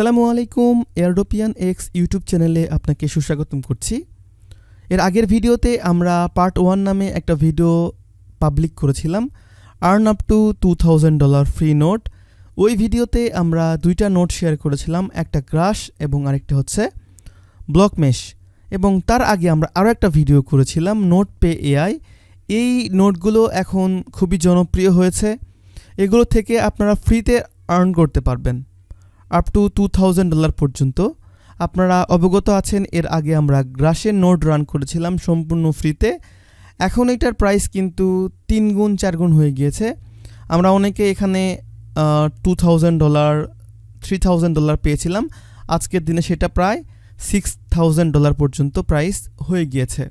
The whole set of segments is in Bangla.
আসসালামু আলাইকুম এয়ারডোপিয়ান এক্স ইউটিউব চ্যানেলে আপনাকে সুস্বাগতম করছি। এর আগের ভিডিওতে আমরা পার্ট 1 নামে একটা ভিডিও পাবলিক করেছিলাম, earn up to $2000 free note. ওই ভিডিওতে আমরা দুইটা নোট শেয়ার করেছিলাম, একটা গ্রাস এবং আরেকটা হচ্ছে ব্লক মেশ। এবং তার আগে আমরা আরও একটা ভিডিও করেছিলাম নোট পে এআই। এই নোটগুলো এখন খুবই জনপ্রিয় হয়েছে, এগুলো থেকে আপনারা ফ্রিতে আর্ন করতে পারবেন আপ টু $2000 পর্যন্ত। আপনারা অবগত আছেন, এর আগে আমরা গ্রাসের নোট রান করেছিলাম সম্পূর্ণ ফ্রিতে। এখন এটার প্রাইস কিন্তু 3 গুণ 4 গুণ হয়ে গিয়েছে। আমরা অনেকে এখানে $2000 $3000 পেয়েছিলাম, আজকের দিনে সেটা প্রায় $6000 পর্যন্ত প্রাইস হয়ে গিয়েছে।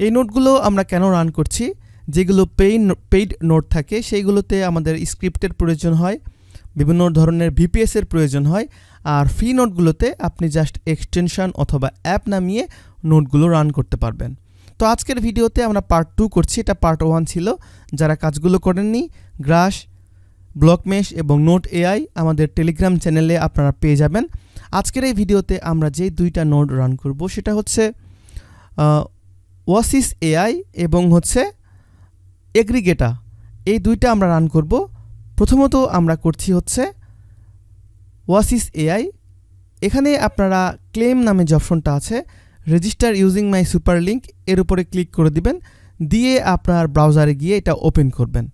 এই নোটগুলো আমরা কেন রান করছি? যেগুলো পেইড নোট থাকে সেইগুলোতে আমাদের স্ক্রিপ্টের প্রয়োজন হয়, বিভিন্ন ধরনের ভিপিএসের প্রয়োজন হয়। আর ফ্রি নোটগুলোতে আপনি জাস্ট এক্সটেনশন অথবা অ্যাপ নামিয়ে নোটগুলো রান করতে পারবেন। তো আজকের ভিডিওতে আমরা পার্ট 2 করছি, এটা পার্ট 1 ছিল। যারা কাজগুলো করেননি, গ্রাস, ব্লক মেশ এবং নোট এআই আমাদের টেলিগ্রাম চ্যানেলে আপনারা পেয়ে যাবেন। আজকের এই ভিডিওতে আমরা যে দুইটা নোট রান করব সেটা হচ্ছে ওয়াসিস এআই এবং হচ্ছে অ্যাগ্রিগেটা। এই দুইটা আমরা রান করব। প্রথমত আমরা করছি হচ্ছে ওয়াসিস এআই। এখানে আপনারা ক্লেম নামে যে অপশনটা আছে, রেজিস্টার ইউজিং মাই সুপার লিঙ্ক, এর উপরে ক্লিক করে দিবেন, দিয়ে আপনার ব্রাউজারে গিয়ে এটা ওপেন করবেন।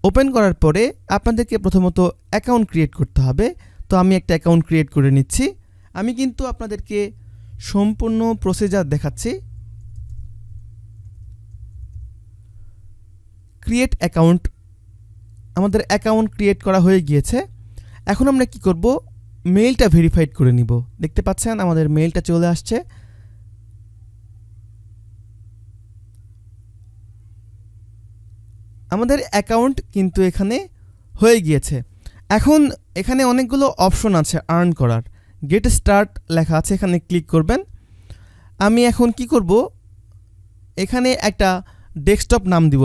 ওপেন করার পরে আপনাদেরকে প্রথমত অ্যাকাউন্ট ক্রিয়েট করতে হবে। তো আমি একটা অ্যাকাউন্ট ক্রিয়েট করে নিচ্ছি। আমি কিন্তু আপনাদেরকে সম্পূর্ণ প্রসিজার দেখাচ্ছি। ক্রিয়েট অ্যাকাউন্ট, আমাদের অ্যাকাউন্ট ক্রিয়েট করা হয়ে গিয়েছে। এখন আমরা কি করব? মেইলটা ভেরিফাইড করে নিব। দেখতে পাচ্ছেন আমাদের মেইলটা চলে আসছে। আমাদের অ্যাকাউন্ট কিন্তু এখানে হয়ে গিয়েছে। এখন এখানে অনেকগুলো অপশন আছে আর্ন করার। গেট স্টার্ট লেখা আছে, এখানে ক্লিক করবেন। আমি এখন কি করব? এখানে একটা ডেস্কটপ নাম দিব।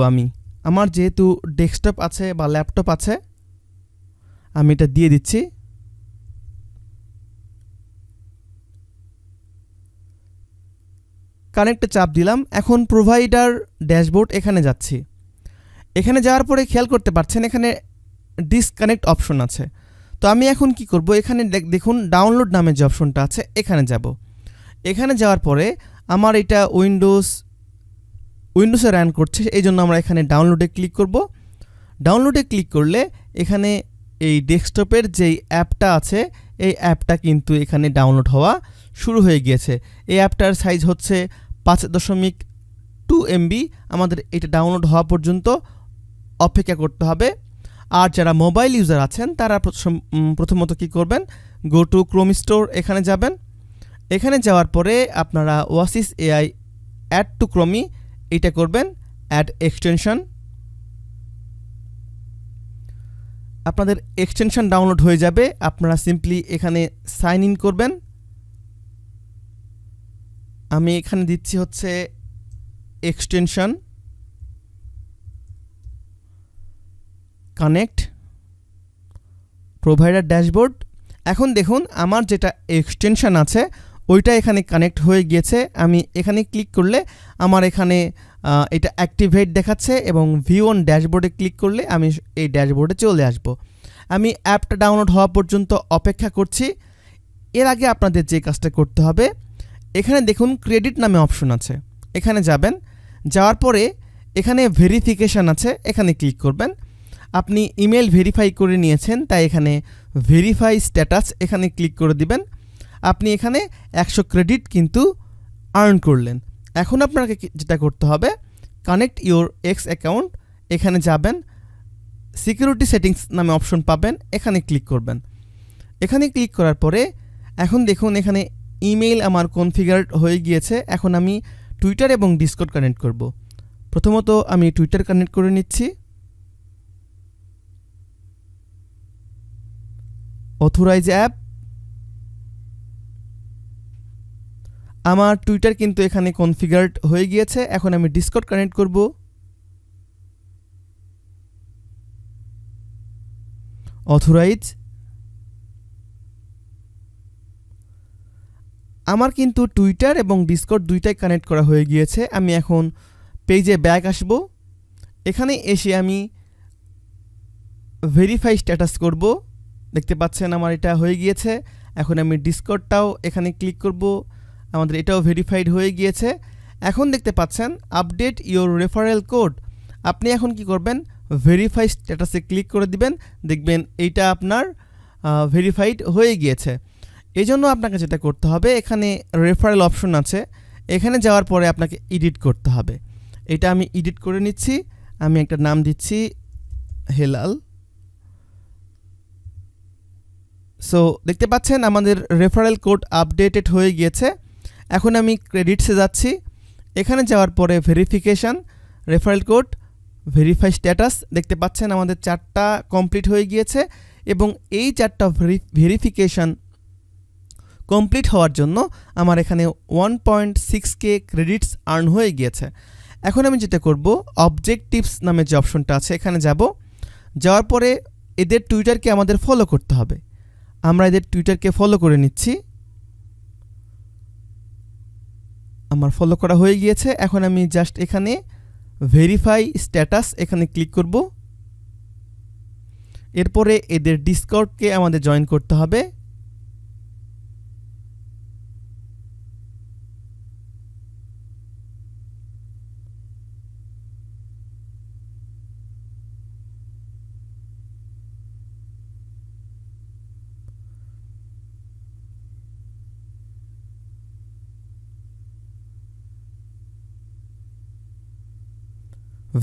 আমার যেহেতু ডেস্কটপ আছে বা ল্যাপটপ আছে, আমি এটা দিয়ে দিচ্ছি। কানেক্টে চাপ দিলাম। এখন প্রোভাইডার ড্যাশবোর্ড এখানে যাচ্ছি। এখানে যাওয়ার পরে খেয়াল করতে পারছেন এখানে ডিসকানেক্ট অপশন আছে। তো আমি এখন কি করব? এখানে দেখুন ডাউনলোড নামে যে অপশনটা আছে এখানে যাব। এখানে যাওয়ার পরে আমার এটা উইন্ডোজে রান করছে, এই জন্য আমরা এখানে ডাউনলোডে ক্লিক করব। ডাউনলোডে ক্লিক করলে এখানে এই ডেস্কটপের যেই অ্যাপটা আছে এই অ্যাপটা কিন্তু এখানে ডাউনলোড হওয়া শুরু হয়ে গিয়েছে। এই অ্যাপটার সাইজ হচ্ছে 5.2 MB। আমাদের এটা ডাউনলোড হওয়া পর্যন্ত অপেক্ষা করতে হবে। আর যারা মোবাইল ইউজার আছেন তারা প্রথমত কি করবেন? গো টু ক্রোম স্টোর, এখানে যাবেন। এখানে যাওয়ার পরে আপনারা ওয়াসিস এআই অ্যাড টু ক্রোমি এটা করবেন, অ্যাড এক্সটেনশন। আপনাদের এক্সটেনশন ডাউনলোড হয়ে যাবে। আপনারা সিম্পলি এখানে সাইন ইন করবেন। আমি এখানে দিচ্ছি হচ্ছে এক্সটেনশন কানেক্ট প্রোভাইডার ড্যাশবোর্ড। এখন দেখুন আমার যেটা এক্সটেনশন আছে ওইটা এখানে কানেক্ট হয়ে গিয়েছে। আমি এখানে ক্লিক করলে আমার এখানে এটা অ্যাক্টিভেট দেখাচ্ছে এবং ভিউ অন ড্যাশবোর্ডে ক্লিক করলে আমি এই ড্যাশবোর্ডে চলে আসব। আমি অ্যাপটা ডাউনলোড হওয়া পর্যন্ত অপেক্ষা করছি। এর আগে আপনাদের যে কাজটা করতে হবে, এখানে দেখুন ক্রেডিট নামে অপশন আছে, এখানে যাবেন। যাওয়ার পরে এখানে ভেরিফিকেশান আছে, এখানে ক্লিক করবেন। আপনি ইমেল ভেরিফাই করে নিয়েছেন, তাই এখানে ভেরিফাই স্ট্যাটাস এখানে ক্লিক করে দিবেন। আপনি এখানে 100 ক্রেডিট কিন্তু আর্ন করলেন। এখন আপনাকে যেটা করতে হবে, কানেক্ট ইওর এক্স অ্যাকাউন্ট, এখানে যাবেন। সিকিউরিটি সেটিংস নামে অপশন পাবেন, এখানে ক্লিক করবেন। এখানে ক্লিক করার পরে এখন দেখুন এখানে ইমেইল আমার কনফিগারড হয়ে গিয়েছে। এখন আমি টুইটার এবং ডিসকর্ড কানেক্ট করব। প্রথমত আমি টুইটার কানেক্ট করে নিচ্ছি। অথরাইজ অ্যাপ, আমার টুইটার কিন্তু এখানে কনফিগারড হয়ে গিয়েছে। এখন আমি ডিসকর্ড কানেক্ট করব। অথরাইজ, আমার কিন্তু টুইটার এবং ডিসকর্ড দুইটাই কানেক্ট করা হয়ে গিয়েছে। আমি এখন পেজে ব্যাক আসব। এখানে এসে আমি ভেরিফাই স্ট্যাটাস করব। দেখতে পাচ্ছেন আমার এটা হয়ে গিয়েছে। এখন আমি ডিসকর্ডটাও এখানে ক্লিক করব, আমাদের এটাও ভেরিফাইড হয়ে গিয়েছে। এখন দেখতে পাচ্ছেন আপডেট ইওর রেফারেল কোড। আপনি এখন কি করবেন, ভেরিফাই স্ট্যাটাসে ক্লিক করে দিবেন, দেখবেন এইটা আপনার ভেরিফাইড হয়ে গিয়েছে। এই জন্য আপনাকে যেটা করতে হবে, এখানে রেফারেল অপশন আছে, এখানে যাওয়ার পরে আপনাকে এডিট করতে হবে। এটা আমি এডিট করে নিচ্ছি। আমি একটা নাম দিচ্ছি হেলাল। সো দেখতে পাচ্ছেন আমাদের রেফারেল কোড আপডেটেড হয়ে গিয়েছে। এখন আমি ক্রেডিটসে যাচ্ছি। এখানে যাওয়ার পরে verification, referral code, verify status, দেখতে পাচ্ছেন আমাদের 4টা কমপ্লিট হয়ে গিয়েছে এবং এই 4টা ভেরিফিকেশান কমপ্লিট হওয়ার জন্য আমার এখানে 1.6K ক্রেডিটস আর্ন হয়ে গিয়েছে। এখন আমি যেটা করব, অবজেক্টিভস নামে যে অপশনটা আছে এখানে যাব। যাওয়ার পরে এদের টুইটারকে আমাদের ফলো করতে হবে। আমরা এদের টুইটারকে ফলো করে নিচ্ছি। আমার ফলো করা হয়ে গিয়েছে। এখন আমি জাস্ট এখানে ভেরিফাই স্ট্যাটাস এখানে ক্লিক করব। এরপরে এদের ডিসকর্ডকে আমাদের জয়েন করতে হবে।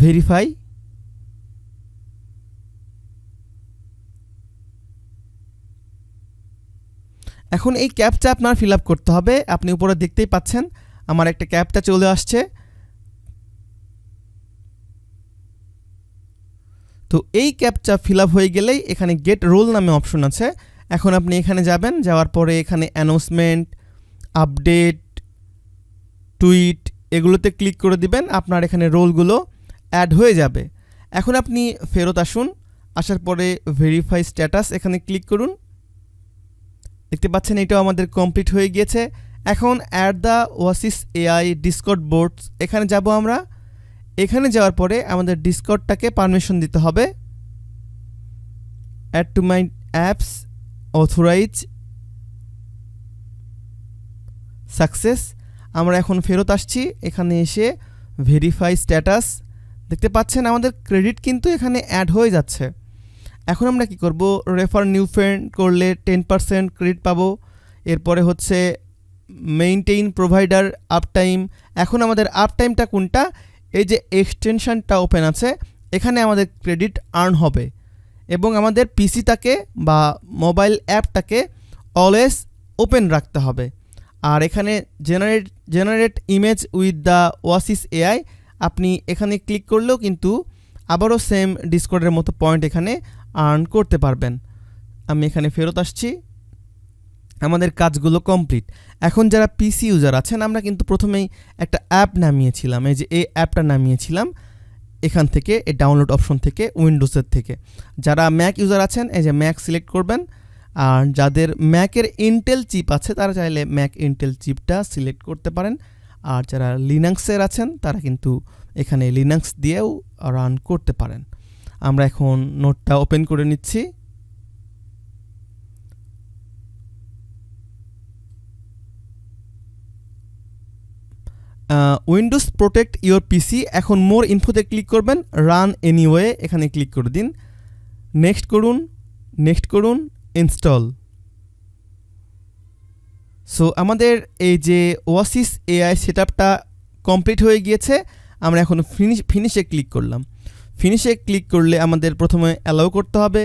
ভেরিফাই, এখন এই ক্যাপচা আপনার ফিল আপ করতে হবে। আপনি উপরে দেখতেই পাচ্ছেন আমার একটা ক্যাপচা চলে আসছে। তো এই ক্যাপচা ফিল আপ হয়ে গেলেই এখানে গেট রোল নামে অপশন আছে। এখন আপনি এখানে যাবেন, যাওয়ার পরে এখানে অ্যানাউন্সমেন্ট, আপডেট, টুইট এগুলোতে ক্লিক করে দিবেন। আপনার এখানে রোলগুলো অ্যাড হয়ে যাবে। এখন আপনি ফেরত আসুন, আসার পরে ভেরিফাই স্ট্যাটাস এখানে ক্লিক করুন। দেখতে পাচ্ছেন এটাও আমাদের কমপ্লিট হয়ে গিয়েছে। এখন add the Wasis AI Discord boards এখানে যাব আমরা। এখানে যাওয়ার পরে আমাদের ডিসকর্ডটাকে পারমিশন দিতে হবে। Add to my apps, authorise, success. আমরা এখন ফেরত আসছি। এখানে এসে ভেরিফাই স্ট্যাটাস, দেখতে পাচ্ছেন আমাদের ক্রেডিট কিন্তু এখানে অ্যাড হয়ে যাচ্ছে। এখন আমরা কি করব, রেফার নিউ ফ্রেন্ড করলে 10% ক্রেডিট পাবো। এরপরে হচ্ছে মেইনটেইন প্রোভাইডার আপ টাইম। এখন আমাদের আপ টাইমটা কোনটা, এই যে এক্সটেনশনটা ওপেন আছে এখানে আমাদের ক্রেডিট আর্ন হবে এবং আমাদের পিসিটাকে বা মোবাইল অ্যাপটাকে অলওয়েজ ওপেন রাখতে হবে। আর এখানে generate image with the Wasis AI আপনি এখানে ক্লিক করলেও কিন্তু আবারও সেম ডিসকর্ডের মতো পয়েন্ট এখানে আর্ন করতে পারবেন। আমি এখানে ফেরত আসছি। আমাদের কাজগুলো কমপ্লিট। এখন যারা পিসি ইউজার আছেন, আমরা কিন্তু প্রথমেই একটা অ্যাপ নামিয়েছিলাম, এই যে এই অ্যাপটা নামিয়েছিলাম এখান থেকে, এই ডাউনলোড অপশন থেকে, উইন্ডোজের থেকে। যারা ম্যাক ইউজার আছেন, এই যে ম্যাক সিলেক্ট করবেন। আর যাদের ম্যাকের ইন্টেল চিপ আছে তারা চাইলে ম্যাক ইন্টেল চিপটা সিলেক্ট করতে পারেন। আর যারা লিনাক্সের আছেন তারা কিন্তু এখানে লিনাক্স দিয়েও রান করতে পারেন। আমরা এখন নোটটা ওপেন করে নিচ্ছি। উইন্ডোজ প্রোটেক্ট ইওর পিসি। এখন মোর ইনফোতে ক্লিক করবেন, রান এনিওয়ে এখানে ক্লিক করে দিন, নেক্সট করুন, নেক্সট করুন, ইনস্টল। সো আমাদের এই যে ওয়াসিস এআই সেটআপটা কমপ্লিট হয়ে গিয়েছে। আমরা এখন ফিনিশে ক্লিক করলাম। ফিনিশে ক্লিক করলে আমাদের প্রথমে অ্যালাউ করতে হবে।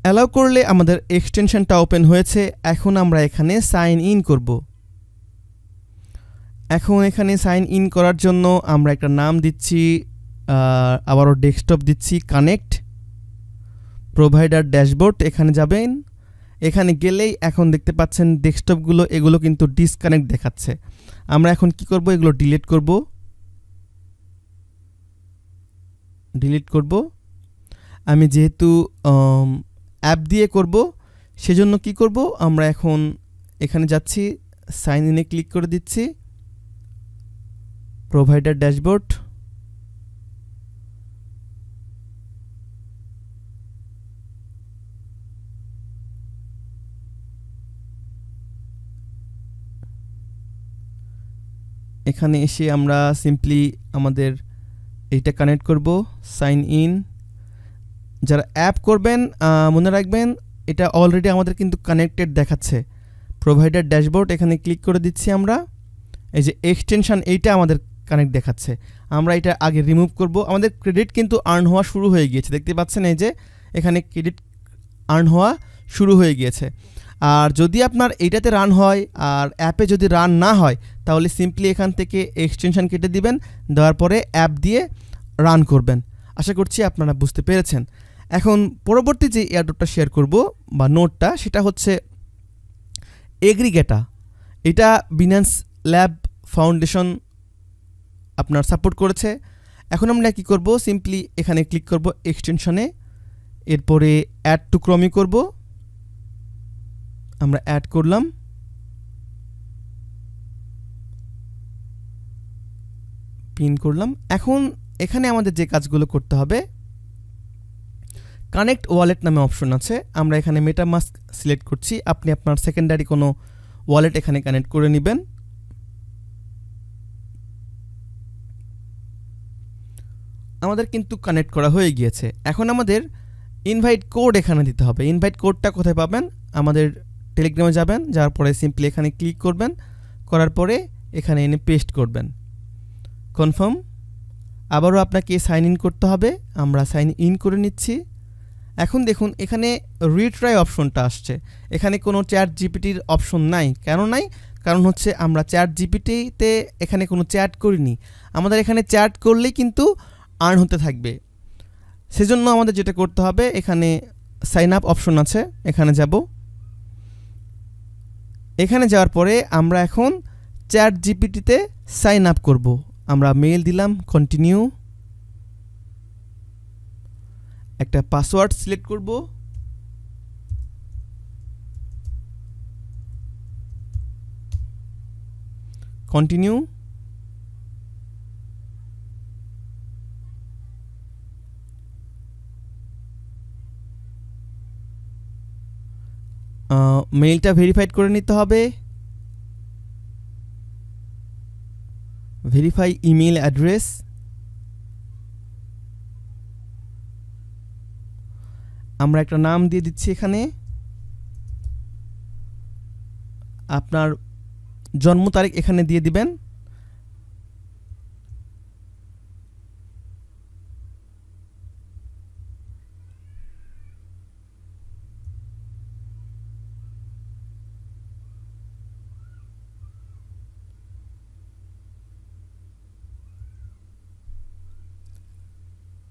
অ্যালাউ করলে আমাদের এক্সটেনশনটা ওপেন হয়েছে। এখন আমরা এখানে সাইন ইন করব। এখন এখানে সাইন ইন করার জন্য আমরা একটা নাম দিচ্ছি, আবারও ডেস্কটপ দিচ্ছি, কানেক্ট প্রোভাইডার ড্যাশবোর্ড। এখানে যাবেন, এখানে গেলেই এখন দেখতে পাচ্ছেন ডেস্কটপগুলো এগুলো কিন্তু ডিসকানেক্ট দেখাচ্ছে। আমরা এখন কি করব, এগুলো ডিলিট করব। আমি যেহেতু অ্যাপ দিয়ে করব সেজন্য কি করব, আমরা এখন এখানে যাচ্ছি, সাইন ইনে ক্লিক করে দিচ্ছি, প্রোভাইডার ড্যাশবোর্ড, এখানে এসে আমরা সিম্পলি আমাদের এইটা কানেক্ট করব, সাইন ইন। যারা অ্যাপ করবেন মনে রাখবেন এটা অলরেডি আমাদের কিন্তু কানেক্টেড দেখাচ্ছে। প্রোভাইডার ড্যাশবোর্ড এখানে ক্লিক করে দিচ্ছি আমরা, এই যে এক্সটেনশন এইটা আমাদের কানেক্ট দেখাচ্ছে, আমরা এটা আগে রিমুভ করব। আমাদের ক্রেডিট কিন্তু আর্ন হওয়া শুরু হয়ে গিয়েছে, দেখতে পাচ্ছেন এই যে এখানে ক্রেডিট আর্ন হওয়া শুরু হয়ে গিয়েছে। আর যদি আপনার এইটাতে রান হয় আর অ্যাপে যদি রান না হয় তাহলে সিম্পলি এখান থেকে এক্সটেনশন কেটে দিবেন, দেওয়ার পরে অ্যাপ দিয়ে রান করবেন। আশা করছি আপনারা বুঝতে পেরেছেন। এখন পরবর্তী যে এয়ারড্রপটা শেয়ার করব বা নোটটা, সেটা হচ্ছে এগ্রিগেটা। এটা বিনান্স ল্যাব ফাউন্ডেশন আপনার সাপোর্ট করেছে। এখন আমরা কি করব, সিম্পলি এখানে ক্লিক করব এক্সটেনশনে, এরপরে অ্যাড টু ক্রমি করব, আমরা অ্যাড করলাম। পিন করলাম। এখন এখানে আমাদের যে কাজগুলো করতে হবে, কানেক্ট ওয়ালেট নামে অপশন আছে, আমরা এখানে মেটামাস্ক সিলেক্ট করছি। আপনি আপনার সেকেন্ডারি কোনো ওয়ালেট এখানে কানেক্ট করে নেবেন। আমাদের কিন্তু কানেক্ট করা হয়ে গিয়েছে। এখন আমাদের ইনভাইট কোড এখানে দিতে হবে। ইনভাইট কোডটা কোথায় পাবেন, আমাদের টেলিগ্রামে যাবেন, যাওয়ার পরে সিম্পলি এখানে ক্লিক করবেন, করার পরে এখানে এনে পেস্ট করবেন, কনফার্ম। আবারও আপনাকে সাইন ইন করতে হবে, আমরা সাইন ইন করে নিচ্ছি। এখন দেখুন এখানে রিট্রাই অপশনটা আসছে, এখানে কোনো চ্যাট জিপিটির অপশন নাই। কেন নাই? কারণ হচ্ছে আমরা চ্যাট জিপিটিতে এখানে কোনো চ্যাট করিনি, আমাদের এখানে চ্যাট করলেই কিন্তু আর্ন হতে থাকবে। সেজন্য আমাদের যেটা করতে হবে, এখানে সাইন আপ অপশন আছে, এখানে যাব। এখানে যাওয়ার পরে আমরা এখন চ্যাট জিপিটিতে সাইন আপ করব। আমরা মেইল দিলাম, কন্টিনিউ, একটা পাসওয়ার্ড সিলেক্ট করব, কন্টিনিউ। মেইলটা ভেরিফাইড করে নিতে হবে, ভেরিফাই ইমেল অ্যাড্রেস। আমরা একটা নাম দিয়ে দিচ্ছি, এখানে আপনার জন্ম তারিখ এখানে দিয়ে দিবেন।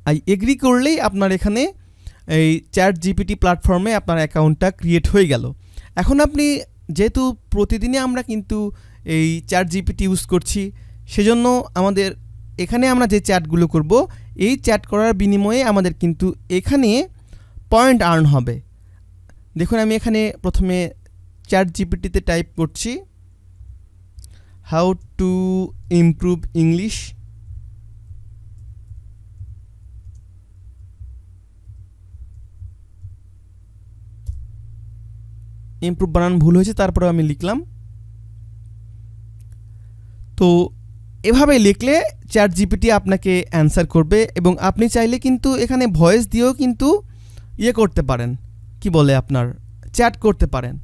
আই এগ্রি করলেই আপনার এখানে এই চ্যাট জিপিটি প্ল্যাটফর্মে আপনার অ্যাকাউন্টটা ক্রিয়েট হয়ে গেল। এখন আপনি যেহেতু প্রতিদিনই আমরা কিন্তু এই চ্যাট জিপিটি ইউজ করছি, সেজন্য আমাদের এখানে আমরা যে চ্যাটগুলো করব, এই চ্যাট করার বিনিময়ে আমাদের কিন্তু এখানে পয়েন্ট আর্ন হবে। দেখুন আমি এখানে প্রথমে চ্যাট জিপিটিতে টাইপ করছি, how to improve English. Improve বানান ভুল হয়েছে, তারপরে আমি লিখলাম। তো এভাবে লিখলে চ্যাট জিপিটি আপনাকে অ্যান্সার করবে, এবং আপনি চাইলে কিন্তু এখানে ভয়েস দিয়েও কিন্তু করতে পারেন, কি বলে আপনার চ্যাট করতে পারেন।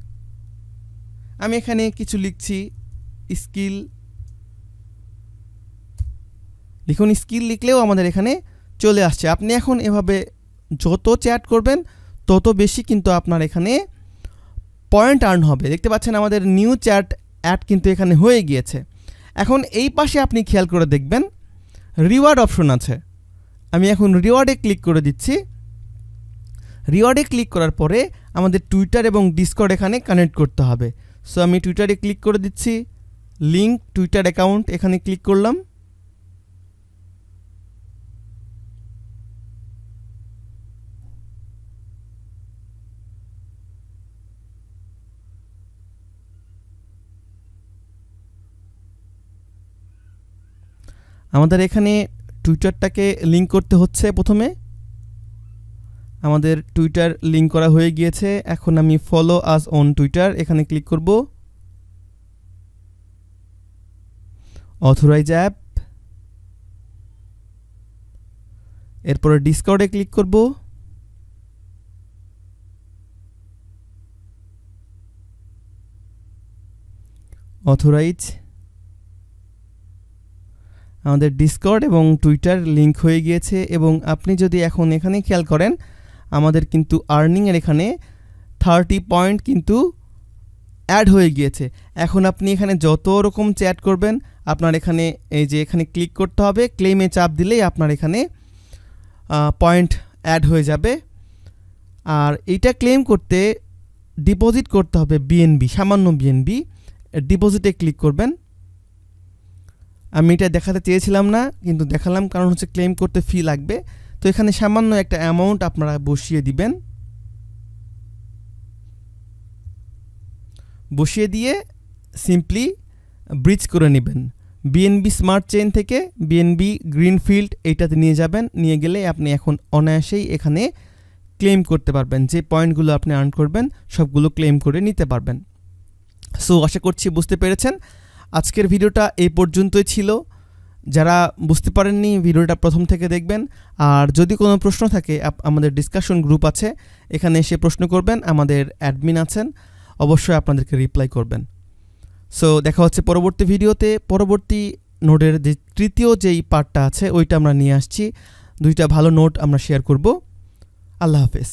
আমি এখানে কিছু লিখছি, স্কিল লিখুন, স্কিল লিখলেও আমাদের এখানে চলে আসছে। আপনি এখন এভাবে যত চ্যাট করবেন তত বেশি কিন্তু আপনার এখানে পয়েন্ট আর্ন হবে। দেখতে পাচ্ছেন আমাদের নিউ চ্যাট অ্যাড কিন্তু এখানে হয়ে গিয়েছে। এখন এই পাশে আপনি খেয়াল করে দেখবেন রিওয়ার্ড অপশন আছে, আমি এখন রিওয়ার্ডে ক্লিক করে দিচ্ছি। রিওয়ার্ডে ক্লিক করার পরে আমাদের টুইটার এবং ডিসকর্ড এখানে কানেক্ট করতে হবে। সো আমি টুইটারে ক্লিক করে দিচ্ছি, লিঙ্ক টুইটার অ্যাকাউন্ট এখানে ক্লিক করলাম। আমাদের এখানে টুইটারটাকে লিঙ্ক করতে হচ্ছে। প্রথমে আমাদের টুইটার লিঙ্ক করা হয়ে গিয়েছে। এখন আমি ফলো আস অন টুইটার এখানে ক্লিক করব। অথরাইজ অ্যাপ, এরপরে ডিসকর্ডে ক্লিক করব। অথরাইজ, আমাদের ডিসকর্ড এবং টুইটার লিঙ্ক হয়ে গিয়েছে। এবং আপনি যদি এখন এখানে খেয়াল করেন, আমাদের কিন্তু আর্নিংয়ের এখানে 30 পয়েন্ট কিন্তু অ্যাড হয়ে গিয়েছে। এখন আপনি এখানে যত রকম চ্যাট করবেন, আপনার এখানে এই যে এখানে ক্লিক করতে হবে, ক্লেমে চাপ দিলেই আপনার এখানে পয়েন্ট অ্যাড হয়ে যাবে। আর এইটা ক্লেম করতে ডিপোজিট করতে হবে বিএনবি, সামান্য বিএনবি। ডিপোজিটে ক্লিক করবেন। আমি এটা দেখাতে চেয়েছিলাম না, কিন্তু দেখালাম, কারণ হচ্ছে ক্লেম করতে ফি লাগবে। তো এখানে সামান্য একটা অ্যামাউন্ট আপনারা বসিয়ে দিবেন। বসিয়ে দিয়ে সিম্পলি ব্রিজ করে নেবেন। বিএনবি স্মার্ট চেইন থেকে বিএনবি গ্রিনফিল্ড এইটাতে নিয়ে যাবেন। নিয়ে গেলে আপনি এখন অনায়াসেই এখানে ক্লেম করতে পারবেন। যে পয়েন্টগুলো আপনি আর্ন করবেন সবগুলো ক্লেম করে নিতে পারবেন। সো আশা করছি বুঝতে পেরেছেন। আজকের ভিডিওটা এই পর্যন্তই ছিল। যারা বুঝতে পারেননি ভিডিওটা প্রথম থেকে দেখবেন। আর যদি কোনো প্রশ্ন থাকে, আমাদের ডিসকাশন গ্রুপ আছে, এখানে এসে প্রশ্ন করবেন। আমাদের অ্যাডমিন আছেন, অবশ্যই আপনাদেরকে রিপ্লাই করবেন। সো দেখা হচ্ছে পরবর্তী ভিডিওতে। পরবর্তী নোটের যে তৃতীয় যেই পার্টটা আছে ওইটা আমরা নিয়ে আসছি। 2টা ভালো নোট আমরা শেয়ার করব। আল্লাহ হাফেজ।